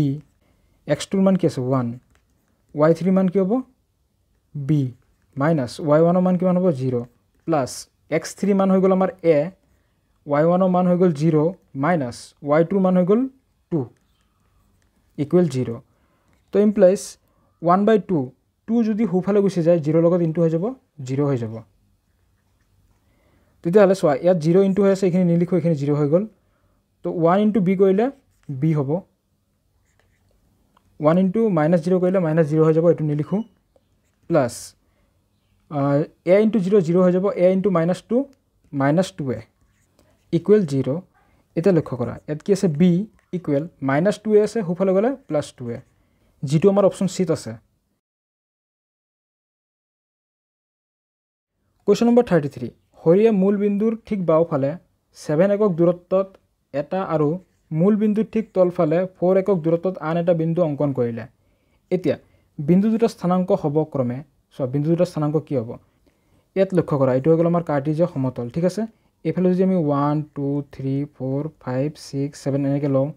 x2 ৰ মান কি আছে 1 y3 মান কি হ'ব b minus y1 ৰ মান কিমান হ'ব 0 plus x3 মান হৈ গল আমাৰ a y1 ৰ মান হৈ গল 0 minus y2 ৰ মান হৈ গল 2 equal 0 তো ইমপ্লাইজ 1/2 2 যদি সোঁফালে গুচি যায় 0 লগত ইনটু হৈ যাব 0 হৈ যাব তেতিয়াহ'লে চোৱা ইয়াত 0 ইনটু হৈ আছে এইখিনি নিলিখো এইখিনি 0 হৈ গ'ল তো 1 ইনটু b কৰিলে b হ'ব 1 ইনটু -0 কৰিলে -0 হৈ যাব এইটো নিলিখো প্লাছ a ইনটু 0 0 হৈ যাব a ইনটু -2 -2a ইকুৱেল 0 এটা লক্ষ্য কৰা ইয়াত কি আছে b ইকুৱেল -2a আছে সোঁফালে গ'লে +2a যেটো আমাৰ অপচন চিত আছে কোৱেশ্চন নম্বৰ 33 হৰিয়ে মূল বিন্দুৰ ঠিক বাওঁফালে 7 একক দূৰত্বত এটা আৰু মূল বিন্দুৰ ঠিক তলফালে 4 একক দূৰত্বত আন এটা বিন্দু অংকন কৰিলে এতিয়া বিন্দু দুটা স্থানাংক হ'ব ক্ৰমে সব বিন্দু দুটা স্থানাংক কি হ'ব ইয়াত লক্ষ্য কৰা এটো হৈ গ'ল আমাৰ কাৰ্টেজীয় সমতল ঠিক আছে এফালে যদি আমি 1 2 3 4 5 6 7 এনেকৈ লওঁ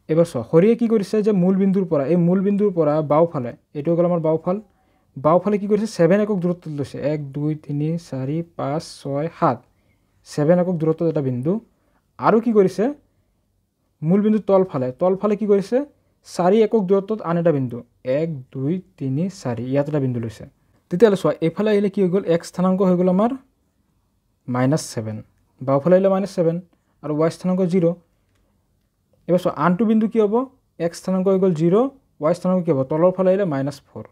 এবাৰ হৰিয়ে কি কৰিছে যে মূল বিন্দুৰ পৰা এই মূল বিন্দুৰ পৰা বাওঁফালে এটো হৈ গ'ল আমাৰ বাওঁফালে কি কৰিছে 7 একক দূৰত্বত লৈছে 1 2 3 4 5 6 7 7 একক দূৰত্বত এটা বিন্দু আৰু কি কৰিছে মূল বিন্দু তলফালে কি কৰিছে 4 একক দূৰত্বত আন এটা বিন্দু 1 2 3 4 ইয়াত এটা বিন্দু লৈছে তেতিয়াহ'লে চোৱা এইফালে আহিলে কি হৈ গ'ল x স্থানাংক হৈ গ'ল আমাৰ -7 বাওঁফালে আহিলে -7 আৰু y স্থানাংক 0 এবাৰ চোৱা আনটো বিন্দু কি হ'ব x স্থানাংক হৈ গ'ল 0 y স্থানাংক কি হ'ব তলৰ ফালে আহিলে -4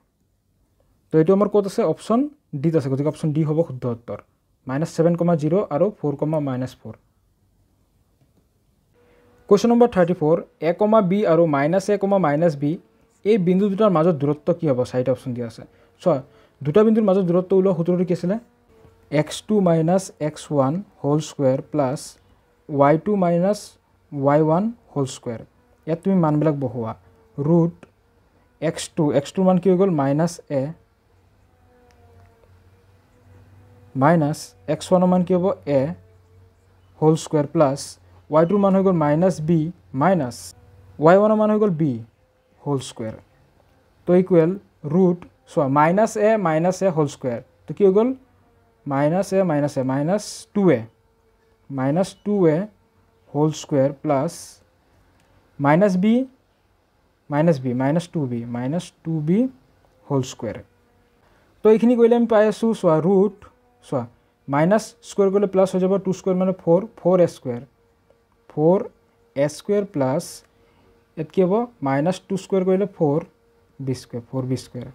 তো এইটো আমাৰ ক'ত আছে অপচন ডি আছে গতিকে অপচন ডি হ'ব শুদ্ধ উত্তৰ -7,0 আৰু 4,-4 কোৱেশ্চন নম্বৰ 34 a, b আৰু -a, -b এই বিন্দু দুটাৰ মাজত দূৰত্ব কি হ'ব চাৰিটা অপচন দিয়া আছে চোৱা দুটা বিন্দুৰ মাজত দূৰত্ব ওলোৱা সূত্ৰটো কি আছিলে x2 - x1 whole square plus y2 - y1 whole square ইয়াত তুমি মানবিলাক বহোৱা ৰুট x2 মান কি হৈ গ'ল -a মাইনাস x1 মান কি হ'ব a whole square plus y2 মান হৈ গ'ল -b মাইনাস y1 মান হৈ গ'ল b হোল স্কয়াৰ তো equal root so -a whole square তো কি হৈ গ'ল -2a whole square plus -2b whole square তো এইখিনি কৰিলে আমি পাই আছো so root so minus square কৰিলে প্লাস হৈ যাব 2 স্কয়াৰ মানে 4a স্কয়াৰ প্লাস এত কি হ'ব -2 স্কয়াৰ কৰিলে 4b স্কয়াৰ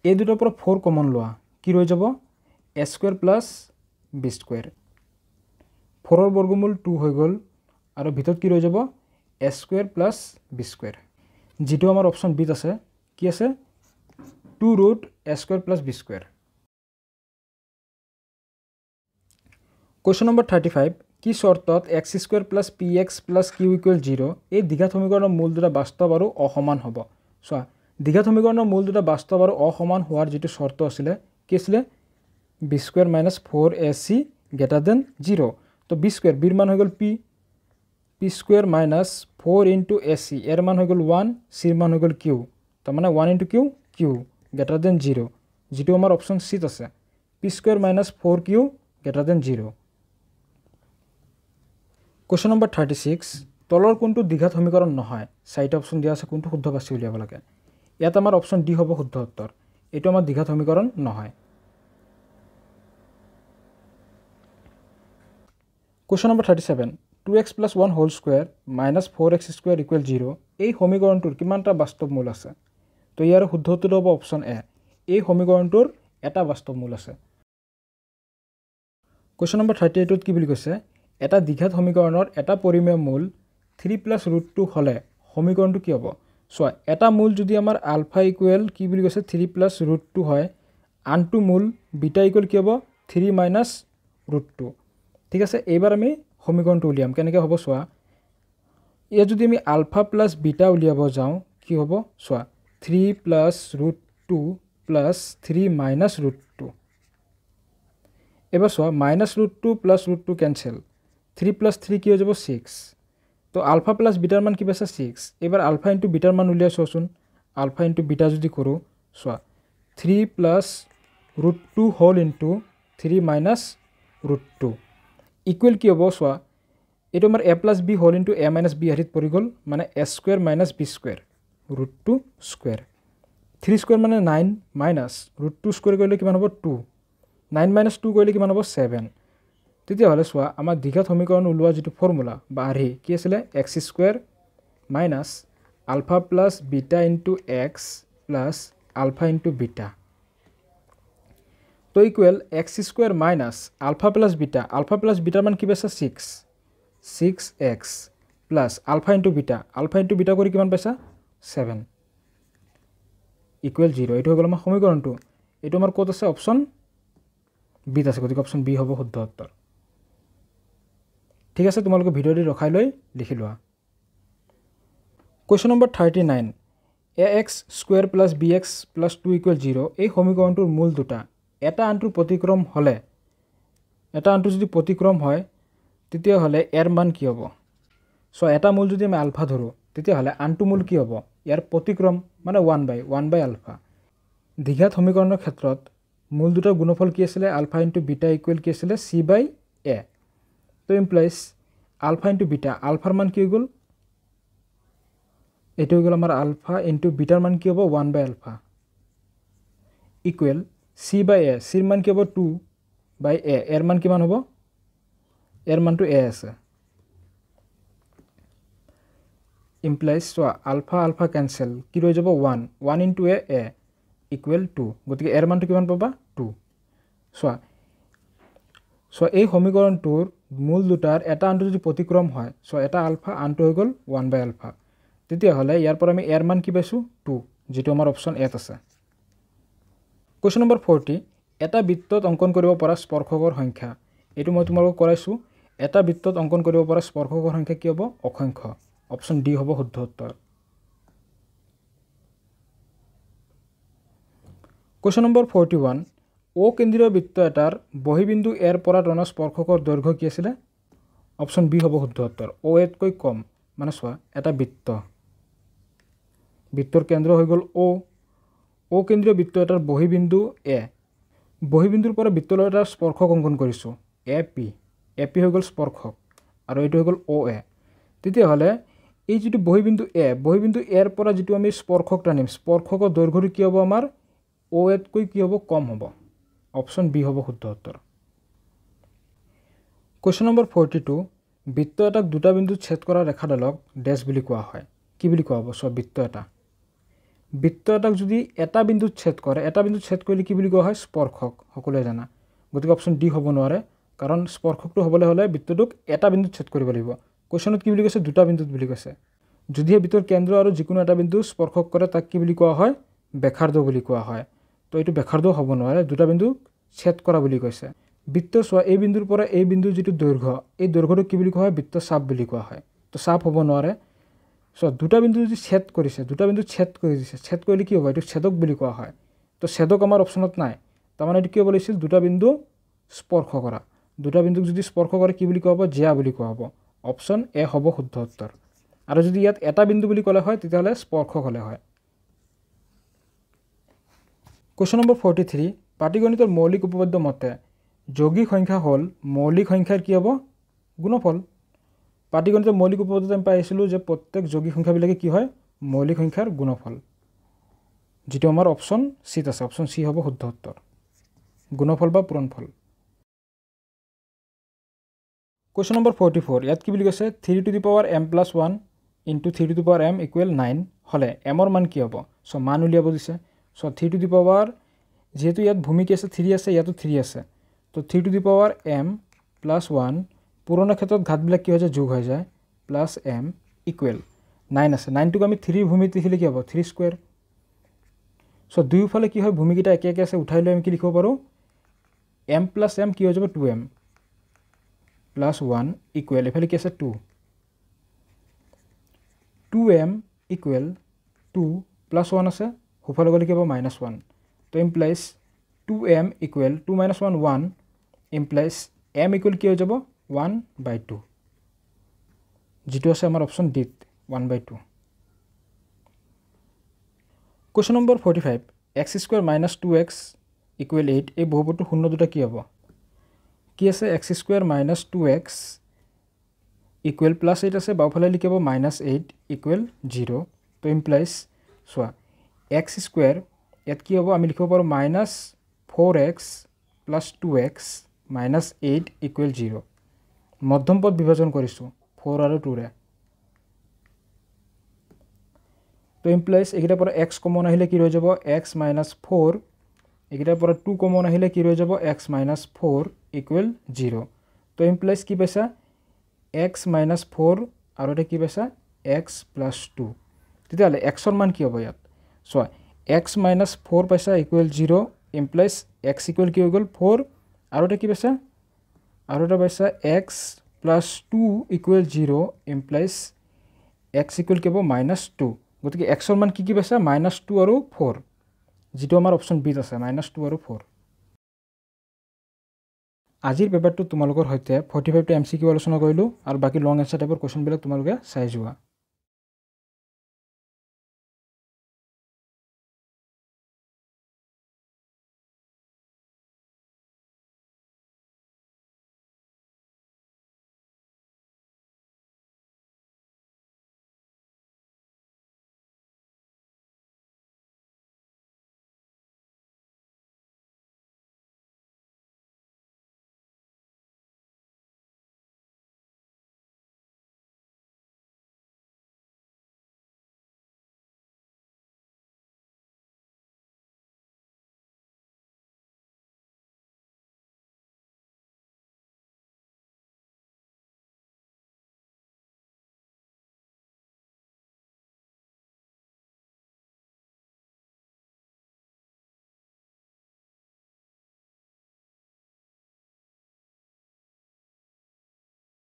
এই দুটাৰ পৰা 4 কমন লোৱা কি ৰৈ যাব a square plus b square 4 ৰ বৰ্গমূল 2 হৈ গ'ল আৰু ভিতৰত কি ৰৈ যাব a square plus b square যেটো আমাৰ অপচন বি আছে কি আছে 2 root a square plus b square question number 35 কি শৰ্তত x square plus px plus q equal 0 এই দ্বিঘাত সমীকৰণৰ মূল দুটা বাস্তৱ আৰু অসমান হ'ব চোৱা দ্বিঘাত সমীকৰণৰ মূল দুটা বাস্তৱ আৰু অসমান হোৱাৰ যেটো শৰ্ত আছিল কি আছিল b স্কয়াৰ - 4ac গ্ৰেটাৰ 0 তো b স্কয়াৰ b ৰ মান হৈ গ'ল p স্কয়াৰ - 4 * ac এৰ মান হৈ গ'ল 1 c ৰ মান হৈ গ'ল q তাৰ মানে 1 * q গ্ৰেটাৰ 0 যেটো আমাৰ অপচন সি আছে p square - 4q greater 0 question number 36 তলৰ কোনটো দ্বিঘাত সমীকৰণ নহয় চাৰিটা অপচন দিয়া আছে কোনটো শুদ্ধ বাছি উলিয়াব লাগে ইয়াত আমাৰ অপচন ডি হ'ব শুদ্ধ উত্তৰ এটো আমাৰ দ্বিঘাত সমীকৰণ নহয় question number 37 2x + 1 whole square - 4x square = 0 এই সমীকৰণটোৰ কিমানটা বাস্তৱ মূল আছে তো ইয়াৰ শুদ্ধ উত্তৰ হ'ব অপচন এ এই সমীকৰণটোৰ এটা বাস্তৱ মূল আছে কোৱেশ্চন নম্বৰ 38 ত কি বুলি কৈছে এটা দ্বিঘাত সমীকৰণৰ এটা পৰিমেয় মূল 3 + √2 হলে সমীকৰণটো কি হ'ব সো এটা মূল যদি আমাৰ আলফা ইকুৱেল কি বুলি কৈছে 3 + √2 হয় আনটো মূল বিটা ইকুৱেল কি হ'ব 3 - √2 ঠিক আছে এইবাৰ আমি সমীকৰণটো উলিয়াম কেনেকৈ হ'ব সোৱা ইয়া যদি আমি আলফা প্লাস বিটা উলিয়াব যাও কি হ'ব সোৱা 3 + √2 + 3 - √2 এবাৰ সোৱা -√2 + √2 ক্যান্সেল 3 + 3 কি হৈ যাব 6 তো আলফা প্লাস বিটাৰ মান কি পাইছে 6 এবাৰ আলফা * বিটাৰ মান উলিয়াই চোৱাচোন আলফা * বিটা যদি কৰো সোৱা 3 + √2 হোল * 3 - √2 ইকুৱেল কি হ'ব সোৱা এইটো আমাৰ a plus b whole into a minus b হাৰিত পৰি গ'ল মানে a square minus b square root 2 square 3 square মানে 9 minus root 2 square কৰিলে কিমান হ'ব 2 9 minus 2 কৰিলে কিমান হ'ব 7 তেতিয়াহ'লে চোৱা আমাৰ দ্বিঘাত সমীকৰণ ওলোৱা যিটো ফৰ্মুলা বা আৰ্হি কি আছিলে x square minus alpha plus beta into x plus alpha into beta तो equal x square minus alpha plus beta মান কি পাইছা 6x plus alpha into beta কৰি কিমান পাইছা 7 equal 0 এইটো হৈ গ'ল আমাৰ সমীকৰণটো এইটো আমাৰ ক'ত আছে অপচন বি আছে গতিকে অপচন বি হ'ব শুদ্ধ উত্তৰ ঠিক আছে তোমালোকে ভিডিঅ'টি ৰখাই লৈ লিখি লোৱা question number 39 ax square plus bx plus 2 equal 0 এই সমীকৰণটোৰ মূল দুটা এটা আনটোৰ প্ৰতিক্ৰম হলে এটা আনটো যদি প্ৰতিক্ৰম হয় তেতিয়া হলে এৰ মান কি হ'ব সো এটা মূল যদি আমি আলফা ধৰো তেতিয়া হলে আনটো মূল কি হ'ব ইয়াৰ প্ৰতিক্ৰম মানে 1 by আলফা দ্বিঘাত সমীকৰণৰ ক্ষেত্ৰত মূল দুটাৰ গুণফল কি আছিল আলফা ইনটু বিটা ইকুৱেল কি আছিল c by a তো ইমপ্লাইজ আলফা ইনটু বিটা আলফাৰ মান কি হৈ গ'ল এটো হৈ গ'ল আমাৰ আলফা ইনটু বিটাৰ মান কি হ'ব 1 by alpha equal c by a c ৰ মান কি হ'ব 2 by a এৰ মান কিমান হ'ব এৰ মানটো a আছে implies so alpha cancel কি ৰৈ যাব 1 into a equal 2 গতিকে এৰ মানটো কিমান পাবা 2 so এই সমীকৰণটোৰ মূল দুটাৰ এটা আনটো যদি প্ৰতিক্ৰম হয় so এটা আলফা আনটো হৈ গ'ল 1 by আলফা তেতিয়া হলে ইয়াৰ পৰা আমি এৰ মান কি পাইছো 2 যেটো আমাৰ অপচন এ আছে কোৱেশ্চন নম্বৰ 40 এটা বৃত্তত অঙ্কন কৰিব পৰা স্পৰ্শকৰ সংখ্যা এটো মই তোমালোকক কৰাইছো এটা বৃত্তত অঙ্কন কৰিব পৰা স্পৰ্শকৰ সংখ্যা কি হ'ব অসংখ্য অপচন ডি হ'ব শুদ্ধ উত্তৰ কোৱেশ্চন নম্বৰ 41 ও কেন্দ্ৰীয় বৃত্ত এটাৰ বহিবিন্দু এৰ পৰা টনা স্পৰ্শকৰ দৈৰ্ঘ্য কি আছিল অপচন বি হ'ব শুদ্ধ উত্তৰ ও এতকৈ কম মানে চোৱা এটা বৃত্তৰ কেন্দ্ৰ হৈ গ'ল ও কেন্দ্ৰীয় বৃত্ত এটাৰ বহিবিন্দু এ বহিবিন্দুৰ পৰা বৃত্তলৈ এটা স্পৰ্শক অঙ্কন কৰিছো এপি হৈ গ'ল স্পৰ্শক আৰু এটো হৈ গ'ল ও এ তেতিয়া হলে এই যেটো বহিবিন্দু এৰ পৰা যেটো আমি স্পৰ্শক টানিম স্পৰ্শকৰ দৈৰ্ঘ্যটো কি হ'ব আমাৰ ও এতকৈ কি হ'ব কম হ'ব অপচন বি হ'ব শুদ্ধ উত্তৰ কোৱেশ্চন নম্বৰ 42 বৃত্ত এটাক দুটা বিন্দুত ছেদ কৰা ৰেখাডালক ড্যাশ বুলি কোৱা হয় কি বুলি কোৱা হ'ব সব বৃত্ত এটাক যদি এটা বিন্দুত ছেদ কৰিলে কি বুলি কোৱা হয় স্পৰ্শক সকলোৱে জানা গতিকে অপচন ডি হ'ব নোৱাৰে কাৰণ স্পৰ্শকটো হ'বলৈ হলে বৃত্তটোক এটা বিন্দুত ছেদ কৰিব লাগিব কোৱেশ্চনত কি বুলি কৈছে দুটা বিন্দুত বুলি কৈছে যদি বৃত্তৰ কেন্দ্ৰ আৰু যিকোনো এটা বিন্দু স্পৰ্শক কৰে তাক কি বুলি কোৱা হয় বেখাৰ্ধ বুলি কোৱা হয় তো এটো বেখাৰ্ধ হ'ব নোৱাৰে দুটা বিন্দু ছেদ কৰা বুলি কৈছে বৃত্ত সোৱা এই বিন্দুৰ পৰা এই বিন্দু যেটো দৈৰ্ঘ্য এই দৈৰ্ঘ্যটো কি বুলি কোৱা হয় বৃত্ত চাপ বুলি কোৱা হয় তো চাপ হ'ব নোৱাৰে সো দুটা বিন্দু যদি ছেদ কৰিছে দুটা বিন্দু ছেদ কৰি দিছে ছেদ কৰিলে কি হ'ব এটো ছেদক বুলি কোৱা হয় তো ছেদক আমাৰ অপচনত নাই তাৰ মানে এটো কি হ'ব লাগিছিল দুটা বিন্দু স্পৰ্শ কৰা দুটা বিন্দুক যদি স্পৰ্শ কৰে কি বুলি কোৱা হ'ব জিয়া বুলি কোৱা হ'ব অপচন এ হ'ব শুদ্ধ উত্তৰ আৰু যদি ইয়াত এটা বিন্দু বুলি ক'লে হয় তেতিয়া হলে স্পৰ্শক হলে হয় কোৱেশ্চন নম্বৰ 43 পাটিগণিতৰ মৌলিক উপপাদ্য মতে যৌগিক সংখ্যা হল মৌলিক সংখ্যাৰ কি হ'ব গুণফল পাটিগণিতৰ মৌলিক উপপাদ্যত আমি পাইছিলো যে প্ৰত্যেক যৌগিক সংখ্যা বিলাকে কি হয় মৌলিক সংখ্যাৰ গুণফল যেটো আমাৰ অপচন সি আছে অপচন সি হ'ব শুদ্ধ উত্তৰ গুণফল বা পূৰণফল কোৱেশ্চন নম্বৰ 44 ইয়াত কি বুলি কৈছে 3 to the power m plus 1 into 3 to the power m equal 9 হলে m ৰ মান কি হ'ব সো মান উলিয়াব দিছে সো 3 to the power যেহেতু ইয়াত ভূমিক আছে 3 আছে ইয়াতো 3 আছে তো 3 to the power m plus 1 পুৰণা ক্ষেত্ৰত ঘাতবিলাক কি হৈ যায় যোগ হৈ যায় plus m equal 9 আছে 9 টোক আমি 3 ভূমিত লিখিলে কি হ'ব 3 স্কয়াৰ সো দুইফালে কি হয় ভূমিকিটা একে একে আছে উঠাই লৈ আমি কি লিখিব পাৰো m plus m কি হৈ যাব 2m plus 1 equal এফালে কি আছে 2 2m equal 2 plus 1 আছে হুফালে গলে কি হ'ব -1 তো implies 2m equal 2 minus 1 1 implies m equal কি হৈ যাব 1/2 যেটো আছে আমাৰ option D 1/2 question number 45 x square minus 2x equal 8 এই বহুপদটো শূন্য দুটা কি হ'ব কি আছে x square minus 2x equal +8 আছে বাওঁফালে লিখিব -8 ইকুৱেল 0 তো ইমপ্লাইজ চোৱা x স্কুৱেৰ ইয়াত কি হ'ব আমি লিখিব পাৰোঁ -4x + 2x - 8 ইকুৱেল 0 মধ্যম পদ বিভাজন কৰিছোঁ 4 আৰু 2ৰে তো ইমপ্লাইজ এইকেইটাৰ পৰা x কমন আহিলে কি ৰৈ যাব x - 4 এইকেইটাৰ পৰা 2 কমন আহিলে কি ৰৈ যাব x - 4 ইকুৱেল 0 তো ইমপ্লাইজ কি পাইছা x - 4 আৰু এটা কি পাইছা x + 2 তেতিয়াহ'লে xৰ মান কি হ'ব ইয়াত চোৱা x - 4 পাইছা ইকুৱেল 0 ইমপ্লাইজ x ইকুৱেল কি হৈ গ'ল 4 আৰু এটা কি পাইছা আৰু এটা পাইছা x + 2 equal 0 implies x equal কি হ'ব -2 গতিকে xৰ মান কি পাইছা -2 আৰু 4 যেটো আমাৰ অপচন বিত আছে -2 আৰু 4 আজিৰ পেপাৰটো তোমালোকৰ সৈতে 45টা MCQ আলোচনা কৰিলোঁ আৰু বাকি লং এনসাৰ টাইপৰ কোৱেশ্চনবিলাক তোমালোকে চাই যোৱা